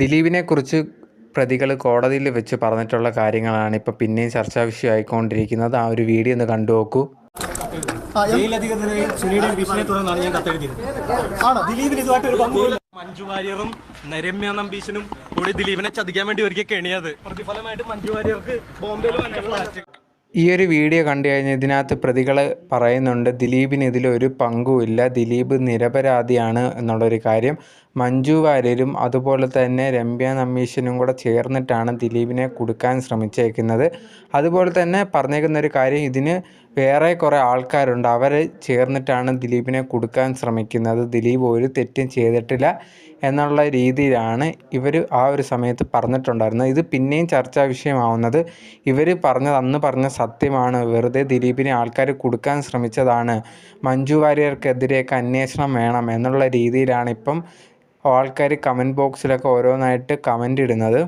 ദിലീപിനെക്കുറിച്ച് പ്രതികൾ കോടതിയിൽ വെച്ച് പറഞ്ഞിട്ടുള്ള കാര്യങ്ങളാണ് ഇപ്പോൾ പിന്നെയും ചർച്ചാ വിഷയമായിക്കൊണ്ടിരിക്കുന്നത്. ആ ഒരു വീഡിയോ ഒന്ന് കണ്ടു നോക്കൂ. മഞ്ജു വാര്യറും രമ്യ നമ്പീശനും കൂടി ദിലീപിനെ ചതിക്കാൻ വേണ്ടി ഒരിക്കൽ കെണിയത്. പ്രതിഫലമായിട്ട് മഞ്ജു വാര്യർക്ക് ബോംബെയിൽ ഈ ഒരു വീഡിയോ കണ്ടു കഴിഞ്ഞാൽ ഇതിനകത്ത് പ്രതികൾ പറയുന്നുണ്ട് ദിലീപിന് ഇതിലൊരു പങ്കുമില്ല, ദിലീപ് നിരപരാധിയാണ് എന്നുള്ളൊരു കാര്യം. മഞ്ജു വാര്യരും അതുപോലെ തന്നെ രമ്യ നമ്പീശനും കൂടെ ചേർന്നിട്ടാണ് ദിലീപിനെ കുടുക്കാൻ ശ്രമിച്ചേക്കുന്നത്. അതുപോലെ തന്നെ പറഞ്ഞേക്കുന്നൊരു കാര്യം, ഇതിന് വേറെ കുറേ ആൾക്കാരുണ്ട്, അവർ ചേർന്നിട്ടാണ് ദിലീപിനെ കുടുക്കാൻ ശ്രമിക്കുന്നത്. ദിലീപ് ഒരു തെറ്റും ചെയ്തിട്ടില്ല എന്നുള്ള രീതിയിലാണ് ഇവർ ആ ഒരു സമയത്ത് പറഞ്ഞിട്ടുണ്ടായിരുന്നത്. ഇത് പിന്നെയും ചർച്ചാ വിഷയമാവുന്നത് ഇവർ അന്ന് പറഞ്ഞ സത്യമാണ്, വെറുതെ ദിലീപിനെ ആൾക്കാർ കുടുക്കാൻ ശ്രമിച്ചതാണ്, മഞ്ജു വാര്യർക്കെതിരെയൊക്കെ അന്വേഷണം വേണം എന്നുള്ള രീതിയിലാണ് ഇപ്പം ആൾക്കാർ കമൻറ്റ് ബോക്സിലൊക്കെ ഓരോന്നായിട്ട് കമൻ്റ് ഇടുന്നത്.